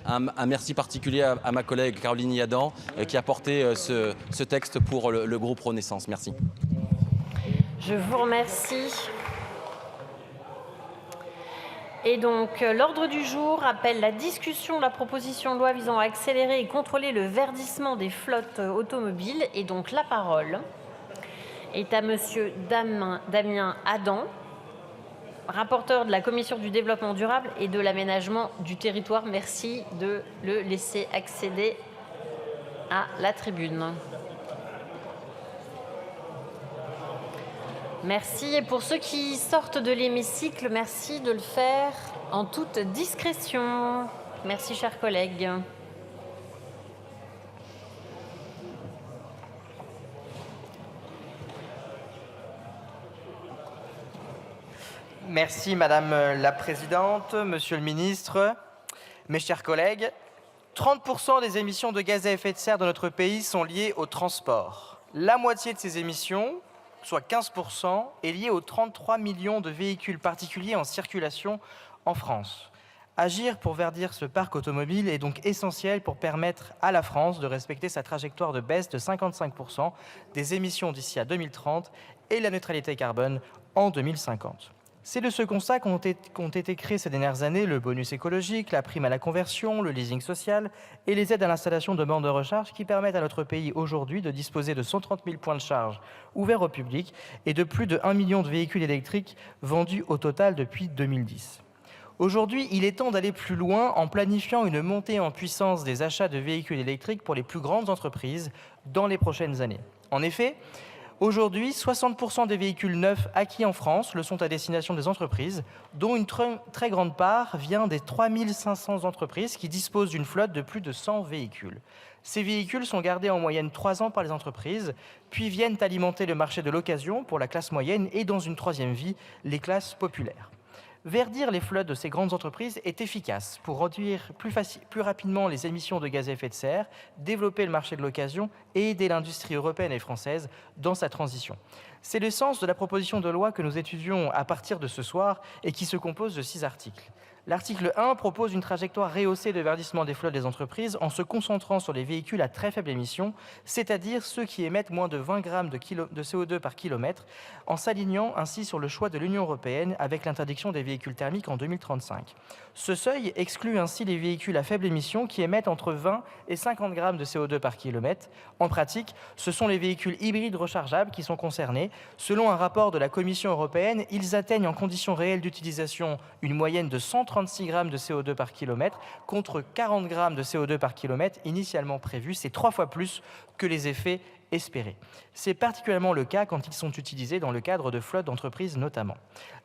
un merci particulier à ma collègue Caroline Yadan qui a porté ce texte pour le groupe Renaissance. Merci. Je vous remercie. Et donc, l'ordre du jour appelle la discussion de la proposition de loi visant à accélérer et contrôler le verdissement des flottes automobiles. Et donc, la parole est à Monsieur Damien Adam, rapporteur de la Commission du développement durable et de l'aménagement du territoire. Merci de le laisser accéder à la tribune. Merci. Et pour ceux qui sortent de l'hémicycle, merci de le faire en toute discrétion. Merci, chers collègues. Merci Madame la Présidente, Monsieur le Ministre, mes chers collègues. 30% des émissions de gaz à effet de serre de notre pays sont liées au transport. La moitié de ces émissions, soit 15%, est liée aux 33 millions de véhicules particuliers en circulation en France. Agir pour verdir ce parc automobile est donc essentiel pour permettre à la France de respecter sa trajectoire de baisse de 55% des émissions d'ici à 2030 et la neutralité carbone en 2050. C'est de ce constat qu'ont été créés ces dernières années le bonus écologique, la prime à la conversion, le leasing social et les aides à l'installation de bornes de recharge qui permettent à notre pays aujourd'hui de disposer de 130 000 points de charge ouverts au public et de plus de 1 million de véhicules électriques vendus au total depuis 2010. Aujourd'hui, il est temps d'aller plus loin en planifiant une montée en puissance des achats de véhicules électriques pour les plus grandes entreprises dans les prochaines années. En effet, aujourd'hui, 60% des véhicules neufs acquis en France le sont à destination des entreprises, dont une très grande part vient des 3500 entreprises qui disposent d'une flotte de plus de 100 véhicules. Ces véhicules sont gardés en moyenne 3 ans par les entreprises, puis viennent alimenter le marché de l'occasion pour la classe moyenne et, dans une troisième vie, les classes populaires. Verdir les flottes de ces grandes entreprises est efficace pour réduire plus rapidement les émissions de gaz à effet de serre, développer le marché de l'occasion et aider l'industrie européenne et française dans sa transition. C'est le sens de la proposition de loi que nous étudions à partir de ce soir et qui se compose de 6 articles. L'article 1 propose une trajectoire rehaussée de verdissement des flottes des entreprises en se concentrant sur les véhicules à très faible émission, c'est-à-dire ceux qui émettent moins de 20 grammes de CO2 par kilomètre, en s'alignant ainsi sur le choix de l'Union européenne avec l'interdiction des véhicules thermiques en 2035. Ce seuil exclut ainsi les véhicules à faible émission qui émettent entre 20 et 50 grammes de CO2 par kilomètre. En pratique, ce sont les véhicules hybrides rechargeables qui sont concernés. Selon un rapport de la Commission européenne, ils atteignent en conditions réelles d'utilisation une moyenne de 136 grammes de CO2 par kilomètre contre 40 grammes de CO2 par kilomètre initialement prévus. C'est 3 fois plus que les effets espérés. C'est particulièrement le cas quand ils sont utilisés dans le cadre de flottes d'entreprises notamment.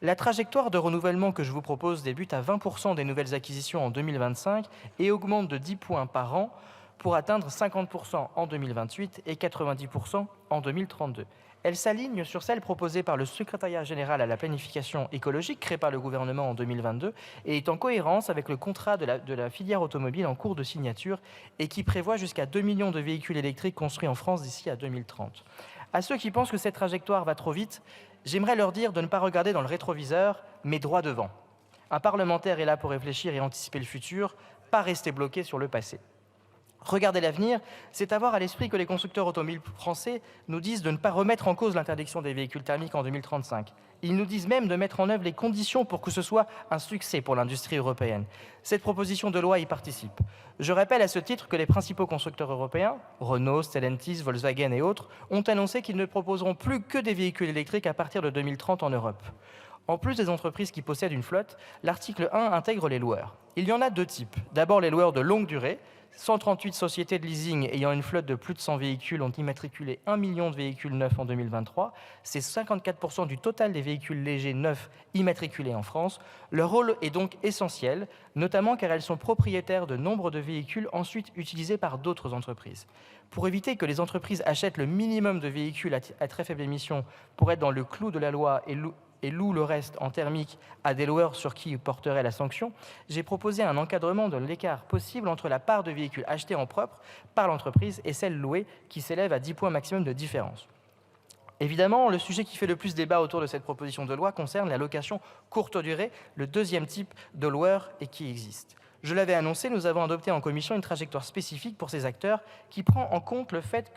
La trajectoire de renouvellement que je vous propose débute à 20% des nouvelles acquisitions en 2025 et augmente de 10 points par an pour atteindre 50% en 2028 et 90% en 2032. Elle s'aligne sur celle proposée par le Secrétariat général à la planification écologique créé par le gouvernement en 2022 et est en cohérence avec le contrat de la filière automobile en cours de signature et qui prévoit jusqu'à 2 millions de véhicules électriques construits en France d'ici à 2030. À ceux qui pensent que cette trajectoire va trop vite, j'aimerais leur dire de ne pas regarder dans le rétroviseur, mais droit devant. Un parlementaire est là pour réfléchir et anticiper le futur, pas rester bloqué sur le passé. Regarder l'avenir, c'est avoir à l'esprit que les constructeurs automobiles français nous disent de ne pas remettre en cause l'interdiction des véhicules thermiques en 2035. Ils nous disent même de mettre en œuvre les conditions pour que ce soit un succès pour l'industrie européenne. Cette proposition de loi y participe. Je rappelle à ce titre que les principaux constructeurs européens, Renault, Stellantis, Volkswagen et autres, ont annoncé qu'ils ne proposeront plus que des véhicules électriques à partir de 2030 en Europe. En plus des entreprises qui possèdent une flotte, l'article 1 intègre les loueurs. Il y en a 2 types. D'abord les loueurs de longue durée. 138 sociétés de leasing ayant une flotte de plus de 100 véhicules ont immatriculé 1 million de véhicules neufs en 2023. C'est 54% du total des véhicules légers neufs immatriculés en France. Leur rôle est donc essentiel, notamment car elles sont propriétaires de nombre de véhicules ensuite utilisés par d'autres entreprises. Pour éviter que les entreprises achètent le minimum de véhicules à très faible émission pour être dans le clou de la loi et louent le reste en thermique à des loueurs sur qui porterait la sanction, j'ai proposé un encadrement de l'écart possible entre la part de véhicules achetés en propre par l'entreprise et celle louée qui s'élève à 10 points maximum de différence. Évidemment, le sujet qui fait le plus débat autour de cette proposition de loi concerne la location courte durée, le deuxième type de loueur et qui existe. Je l'avais annoncé, nous avons adopté en commission une trajectoire spécifique pour ces acteurs qui prend en compte le fait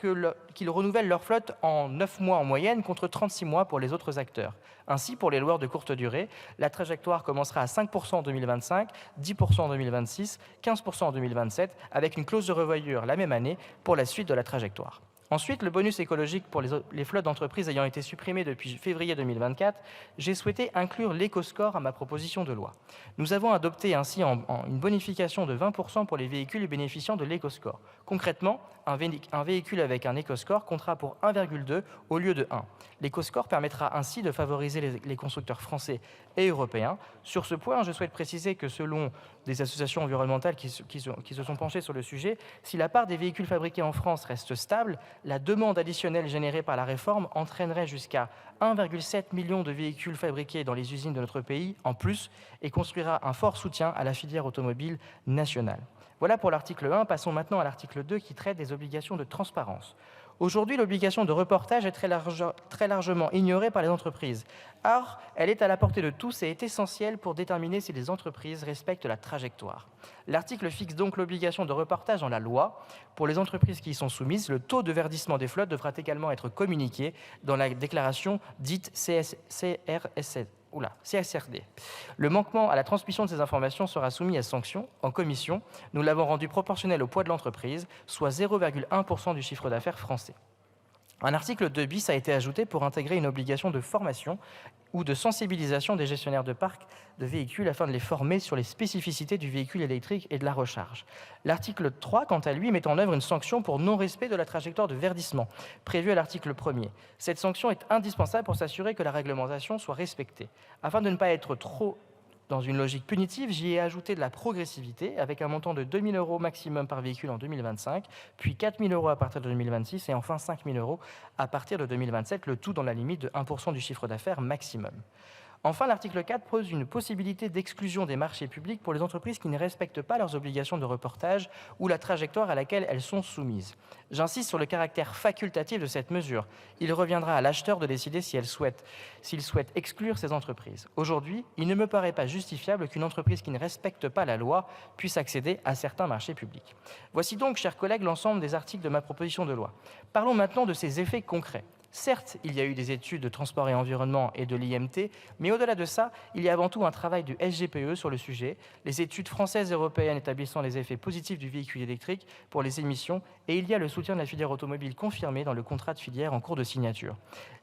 qu'ils renouvellent leur flotte en 9 mois en moyenne contre 36 mois pour les autres acteurs. Ainsi, pour les loueurs de courte durée, la trajectoire commencera à 5% en 2025, 10% en 2026, 15% en 2027, avec une clause de revoyure la même année pour la suite de la trajectoire. Ensuite, le bonus écologique pour les flottes d'entreprises ayant été supprimé depuis février 2024, j'ai souhaité inclure l'éco-score à ma proposition de loi. Nous avons adopté ainsi une bonification de 20% pour les véhicules bénéficiant de l'éco-score. Concrètement, un véhicule avec un éco-score comptera pour 1,2 au lieu de 1. L'éco-score permettra ainsi de favoriser les constructeurs français et européens. Sur ce point, je souhaite préciser que selon des associations environnementales qui se sont penchées sur le sujet, si la part des véhicules fabriqués en France reste stable, la demande additionnelle générée par la réforme entraînerait jusqu'à 1,7 million de véhicules fabriqués dans les usines de notre pays en plus et construira un fort soutien à la filière automobile nationale. Voilà pour l'article 1. Passons maintenant à l'article 2 qui traite des obligations de transparence. Aujourd'hui, l'obligation de reportage est très largement ignorée par les entreprises. Or, elle est à la portée de tous et est essentielle pour déterminer si les entreprises respectent la trajectoire. L'article fixe donc l'obligation de reportage dans la loi. Pour les entreprises qui y sont soumises, le taux de verdissement des flottes devra également être communiqué dans la déclaration dite CSRD. Le manquement à la transmission de ces informations sera soumis à sanction. En commission, nous l'avons rendu proportionnel au poids de l'entreprise, soit 0,1% du chiffre d'affaires français. Un article 2 bis a été ajouté pour intégrer une obligation de formation ou de sensibilisation des gestionnaires de parcs de véhicules afin de les former sur les spécificités du véhicule électrique et de la recharge. L'article 3, quant à lui, met en œuvre une sanction pour non-respect de la trajectoire de verdissement, prévue à l'article 1er. Cette sanction est indispensable pour s'assurer que la réglementation soit respectée. Afin de ne pas être trop dans une logique punitive, j'y ai ajouté de la progressivité avec un montant de 2 000 € maximum par véhicule en 2025, puis 4 000 € à partir de 2026 et enfin 5 000 € à partir de 2027, le tout dans la limite de 1% du chiffre d'affaires maximum. Enfin, l'article 4 pose une possibilité d'exclusion des marchés publics pour les entreprises qui ne respectent pas leurs obligations de reportage ou la trajectoire à laquelle elles sont soumises. J'insiste sur le caractère facultatif de cette mesure. Il reviendra à l'acheteur de décider s'il souhaite exclure ces entreprises. Aujourd'hui, il ne me paraît pas justifiable qu'une entreprise qui ne respecte pas la loi puisse accéder à certains marchés publics. Voici donc, chers collègues, l'ensemble des articles de ma proposition de loi. Parlons maintenant de ses effets concrets. Certes, il y a eu des études de transport et environnement et de l'IMT, mais au-delà de ça, il y a avant tout un travail du SGPE sur le sujet, les études françaises et européennes établissant les effets positifs du véhicule électrique pour les émissions, et il y a le soutien de la filière automobile confirmé dans le contrat de filière en cours de signature.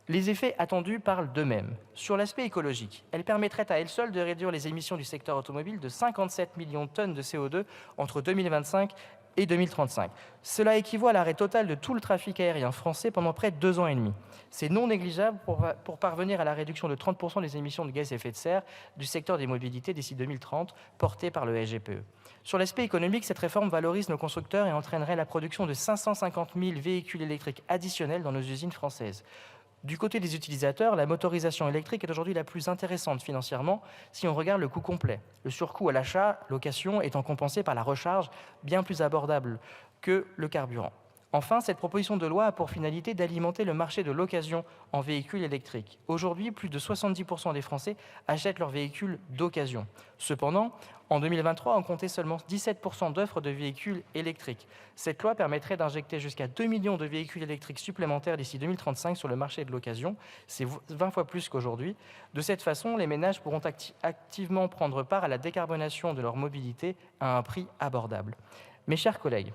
Les effets attendus parlent d'eux-mêmes. Sur l'aspect écologique, elle permettrait à elle seule de réduire les émissions du secteur automobile de 57 millions de tonnes de CO2 entre 2025 et 2035. Cela équivaut à l'arrêt total de tout le trafic aérien français pendant près de 2 ans et demi. C'est non négligeable pour parvenir à la réduction de 30% des émissions de gaz à effet de serre du secteur des mobilités d'ici 2030, portée par le SGPE. Sur l'aspect économique, cette réforme valorise nos constructeurs et entraînerait la production de 550 000 véhicules électriques additionnels dans nos usines françaises. Du côté des utilisateurs, la motorisation électrique est aujourd'hui la plus intéressante financièrement si on regarde le coût complet. Le surcoût à l'achat, location, étant compensé par la recharge, bien plus abordable que le carburant. Enfin, cette proposition de loi a pour finalité d'alimenter le marché de l'occasion en véhicules électriques. Aujourd'hui, plus de 70% des Français achètent leurs véhicules d'occasion. Cependant, en 2023, on comptait seulement 17% d'offres de véhicules électriques. Cette loi permettrait d'injecter jusqu'à 2 millions de véhicules électriques supplémentaires d'ici 2035 sur le marché de l'occasion. C'est 20 fois plus qu'aujourd'hui. De cette façon, les ménages pourront activement prendre part à la décarbonation de leur mobilité à un prix abordable. Mes chers collègues,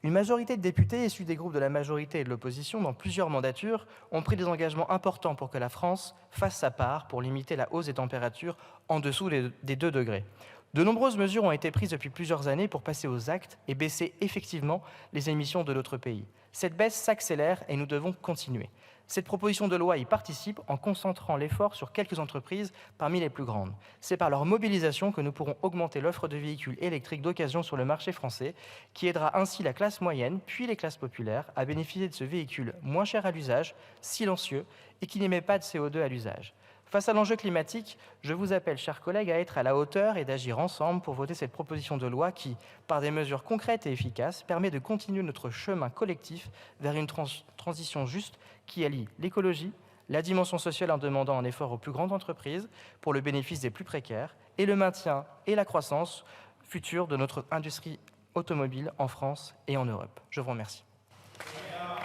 une majorité de députés issus des groupes de la majorité et de l'opposition dans plusieurs mandatures ont pris des engagements importants pour que la France fasse sa part pour limiter la hausse des températures en dessous des 2 degrés. De nombreuses mesures ont été prises depuis plusieurs années pour passer aux actes et baisser effectivement les émissions de notre pays. Cette baisse s'accélère et nous devons continuer. Cette proposition de loi y participe en concentrant l'effort sur quelques entreprises parmi les plus grandes. C'est par leur mobilisation que nous pourrons augmenter l'offre de véhicules électriques d'occasion sur le marché français, qui aidera ainsi la classe moyenne, puis les classes populaires, à bénéficier de ce véhicule moins cher à l'usage, silencieux et qui n'émet pas de CO2 à l'usage. Face à l'enjeu climatique, je vous appelle, chers collègues, à être à la hauteur et d'agir ensemble pour voter cette proposition de loi qui, par des mesures concrètes et efficaces, permet de continuer notre chemin collectif vers une transition juste qui allie l'écologie, la dimension sociale en demandant un effort aux plus grandes entreprises pour le bénéfice des plus précaires et le maintien et la croissance futur de notre industrie automobile en France et en Europe. Je vous remercie.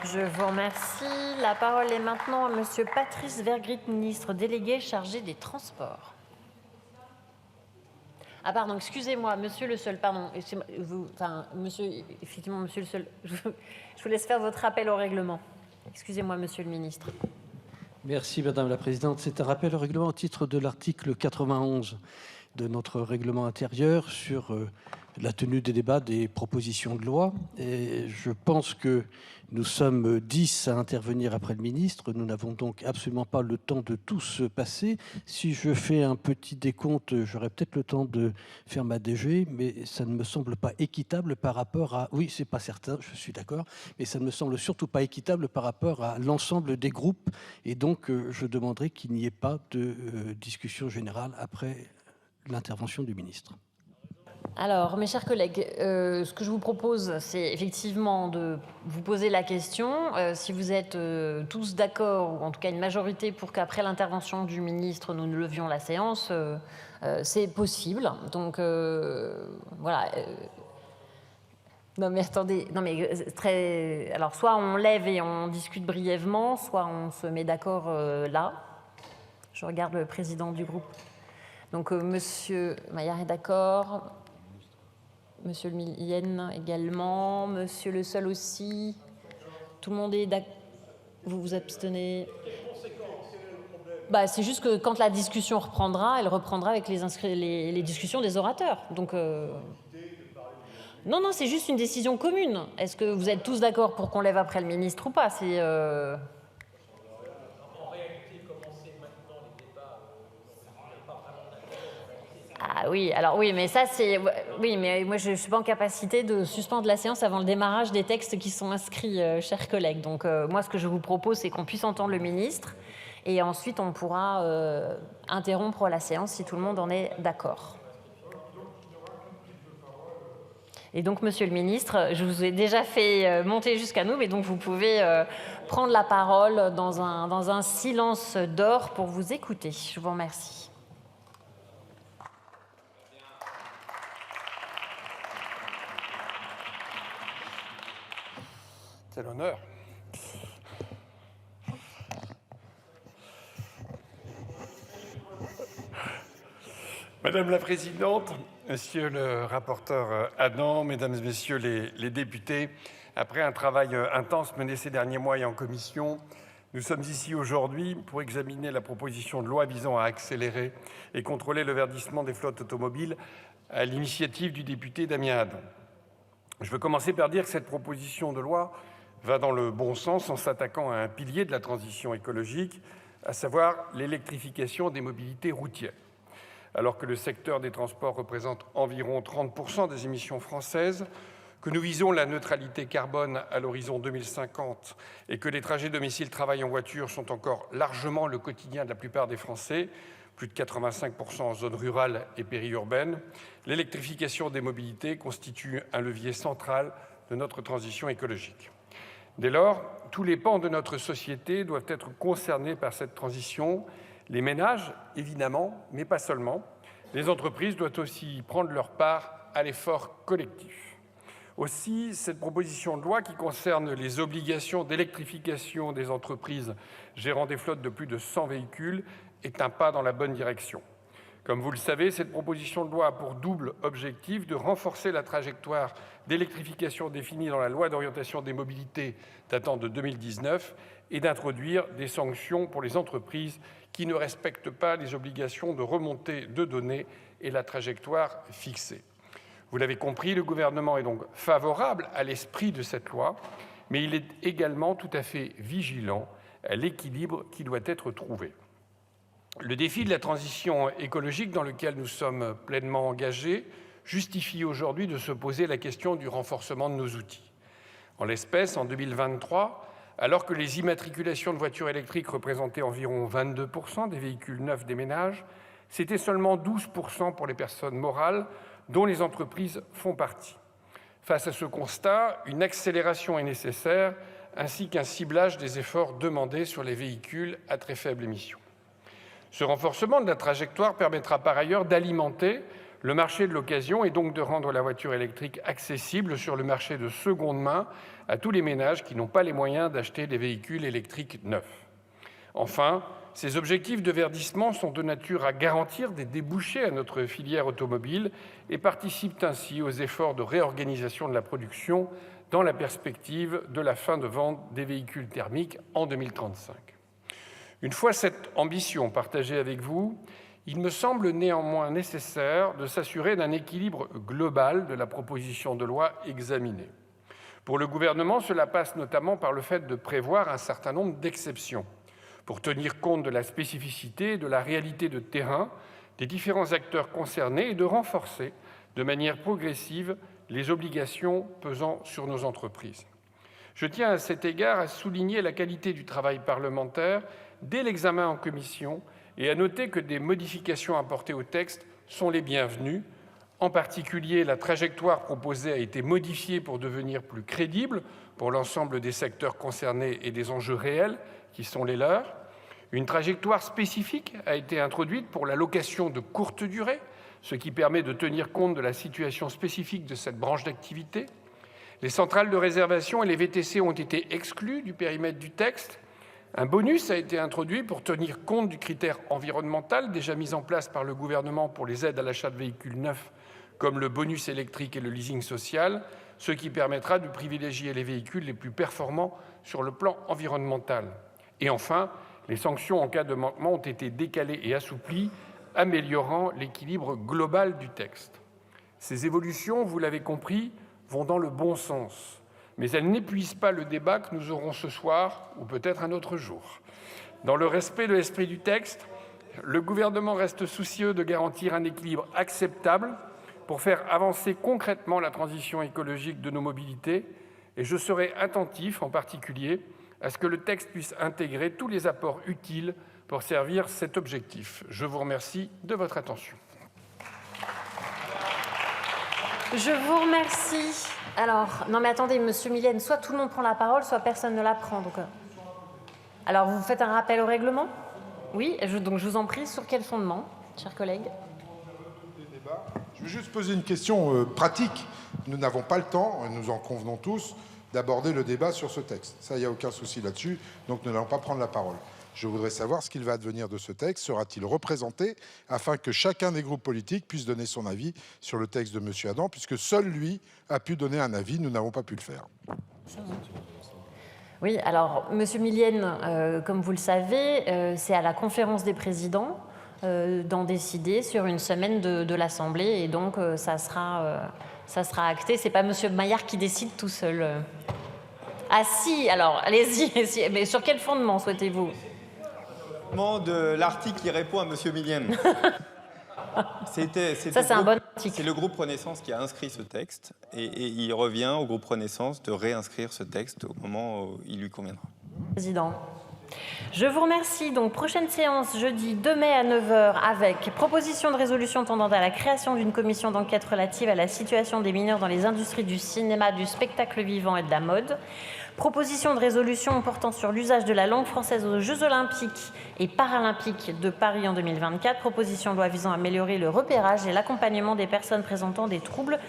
Je vous remercie. La parole est maintenant à Monsieur Patrice Vergrit, ministre délégué chargé des Transports. Ah pardon, excusez-moi, Monsieur Le Seul, pardon. Monsieur Le Seul, je vous laisse faire votre rappel au règlement. Excusez-moi, Monsieur le ministre. Merci Madame la Présidente. C'est un rappel au règlement au titre de l'article 91 de notre règlement intérieur sur la tenue des débats des propositions de loi. Et je pense que nous sommes 10 à intervenir après le ministre. Nous n'avons donc absolument pas le temps de tous passer. Si je fais un petit décompte, j'aurai peut-être le temps de faire ma DG, mais ça ne me semble pas équitable par rapport à... Oui, c'est pas certain, je suis d'accord, mais ça ne me semble surtout pas équitable par rapport à l'ensemble des groupes. Et donc, je demanderai qu'il n'y ait pas de discussion générale après l'intervention du ministre. Alors, mes chers collègues, ce que je vous propose, c'est effectivement de vous poser la question. Si vous êtes tous d'accord, ou en tout cas une majorité, pour qu'après l'intervention du ministre, nous levions la séance, c'est possible. Donc, voilà. Non mais attendez, non mais très... Alors, soit on lève et on discute brièvement, soit on se met d'accord là. Je regarde le président du groupe. Donc, Monsieur Maillard est d'accord. Monsieur le Millienne également. Monsieur Le Seul aussi. Tout le monde est d'accord. Vous vous abstenez. C'est juste que quand la discussion reprendra, elle reprendra avec les discussions des orateurs. Donc, non, c'est juste une décision commune. Est-ce que vous êtes tous d'accord pour qu'on lève après le ministre ou pas? C'est... Ah oui, alors oui, mais ça c'est... Oui, mais moi je ne suis pas en capacité de suspendre la séance avant le démarrage des textes qui sont inscrits, chers collègues. Donc moi ce que je vous propose, c'est qu'on puisse entendre le ministre et ensuite on pourra interrompre la séance si tout le monde en est d'accord. Et donc, Monsieur le ministre, je vous ai déjà fait monter jusqu'à nous, mais donc vous pouvez prendre la parole dans un silence d'or pour vous écouter. Je vous remercie. C'est l'honneur. Madame la Présidente, Monsieur le rapporteur Adam, Mesdames et Messieurs les députés, après un travail intense mené ces derniers mois et en commission, nous sommes ici aujourd'hui pour examiner la proposition de loi visant à accélérer et contrôler le verdissement des flottes automobiles à l'initiative du député Damien Hadon. Je veux commencer par dire que cette proposition de loi va dans le bon sens en s'attaquant à un pilier de la transition écologique, à savoir l'électrification des mobilités routières. Alors que le secteur des transports représente environ 30% des émissions françaises, que nous visons la neutralité carbone à l'horizon 2050 et que les trajets domicile-travail en voiture sont encore largement le quotidien de la plupart des Français, plus de 85% en zone rurale et périurbaine, l'électrification des mobilités constitue un levier central de notre transition écologique. Dès lors, tous les pans de notre société doivent être concernés par cette transition. Les ménages, évidemment, mais pas seulement. Les entreprises doivent aussi prendre leur part à l'effort collectif. Aussi, cette proposition de loi qui concerne les obligations d'électrification des entreprises gérant des flottes de plus de 100 véhicules est un pas dans la bonne direction. Comme vous le savez, cette proposition de loi a pour double objectif de renforcer la trajectoire d'électrification définie dans la loi d'orientation des mobilités datant de 2019 et d'introduire des sanctions pour les entreprises qui ne respectent pas les obligations de remontée de données et la trajectoire fixée. Vous l'avez compris, le gouvernement est donc favorable à l'esprit de cette loi, mais il est également tout à fait vigilant à l'équilibre qui doit être trouvé. Le défi de la transition écologique dans lequel nous sommes pleinement engagés justifie aujourd'hui de se poser la question du renforcement de nos outils. En l'espèce, en 2023, alors que les immatriculations de voitures électriques représentaient environ 22% des véhicules neufs des ménages, c'était seulement 12% pour les personnes morales dont les entreprises font partie. Face à ce constat, une accélération est nécessaire ainsi qu'un ciblage des efforts demandés sur les véhicules à très faible émission. Ce renforcement de la trajectoire permettra par ailleurs d'alimenter Le marché de l'occasion est donc de rendre la voiture électrique accessible sur le marché de seconde main à tous les ménages qui n'ont pas les moyens d'acheter des véhicules électriques neufs. Enfin, ces objectifs de verdissement sont de nature à garantir des débouchés à notre filière automobile et participent ainsi aux efforts de réorganisation de la production dans la perspective de la fin de vente des véhicules thermiques en 2035. Une fois cette ambition partagée avec vous, il me semble néanmoins nécessaire de s'assurer d'un équilibre global de la proposition de loi examinée. Pour le gouvernement, cela passe notamment par le fait de prévoir un certain nombre d'exceptions pour tenir compte de la spécificité et de la réalité de terrain des différents acteurs concernés et de renforcer de manière progressive les obligations pesant sur nos entreprises. Je tiens à cet égard à souligner la qualité du travail parlementaire dès l'examen en commission et à noter que des modifications apportées au texte sont les bienvenues. En particulier, la trajectoire proposée a été modifiée pour devenir plus crédible pour l'ensemble des secteurs concernés et des enjeux réels qui sont les leurs. Une trajectoire spécifique a été introduite pour la location de courte durée, ce qui permet de tenir compte de la situation spécifique de cette branche d'activité. Les centrales de réservation et les VTC ont été exclus du périmètre du texte. Un bonus a été introduit pour tenir compte du critère environnemental déjà mis en place par le gouvernement pour les aides à l'achat de véhicules neufs, comme le bonus électrique et le leasing social, ce qui permettra de privilégier les véhicules les plus performants sur le plan environnemental. Et enfin, les sanctions en cas de manquement ont été décalées et assouplies, améliorant l'équilibre global du texte. Ces évolutions, vous l'avez compris, vont dans le bon sens, mais elles n'épuisent pas le débat que nous aurons ce soir ou peut-être un autre jour. Dans le respect de l'esprit du texte, le gouvernement reste soucieux de garantir un équilibre acceptable pour faire avancer concrètement la transition écologique de nos mobilités, et je serai attentif en particulier à ce que le texte puisse intégrer tous les apports utiles pour servir cet objectif. Je vous remercie de votre attention. Je vous remercie. Alors, non mais attendez, Monsieur Millienne, soit tout le monde prend la parole, soit personne ne la prend. Donc, alors, vous faites un rappel au règlement? Oui, donc je vous en prie, sur quel fondement, chers collègues? Je veux juste poser une question pratique. Nous n'avons pas le temps, nous en convenons tous, d'aborder le débat sur ce texte. Ça, il n'y a aucun souci là-dessus, donc nous n'allons pas prendre la parole. Je voudrais savoir ce qu'il va advenir de ce texte. Sera-t-il représenté afin que chacun des groupes politiques puisse donner son avis sur le texte de M. Adam, puisque seul lui a pu donner un avis, nous n'avons pas pu le faire. Oui, alors, Monsieur Millienne, comme vous le savez, c'est à la conférence des présidents d'en décider sur une semaine de l'Assemblée, et donc ça sera acté. C'est pas Monsieur Maillard qui décide tout seul. Ah si, alors allez-y. Mais sur quel fondement souhaitez-vous? De l'article qui répond à Monsieur Millienne. Ça, c'est un bon article. C'est le groupe Renaissance qui a inscrit ce texte, et il revient au groupe Renaissance de réinscrire ce texte au moment où il lui conviendra. Président. Je vous remercie. Donc, prochaine séance, jeudi 2 mai à 9h, avec proposition de résolution tendant à la création d'une commission d'enquête relative à la situation des mineurs dans les industries du cinéma, du spectacle vivant et de la mode. Proposition de résolution portant sur l'usage de la langue française aux Jeux olympiques et paralympiques de Paris en 2024. Proposition de loi visant à améliorer le repérage et l'accompagnement des personnes présentant des troubles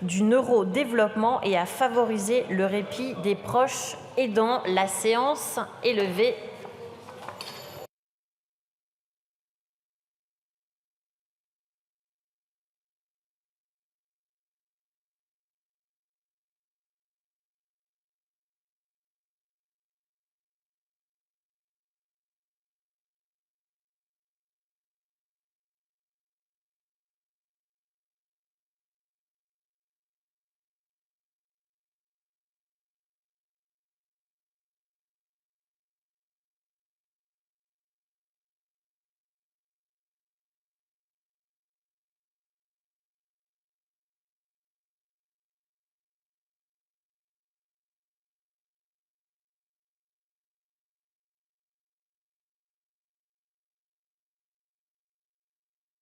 du neurodéveloppement et à favoriser le répit des proches aidants. La séance est levée.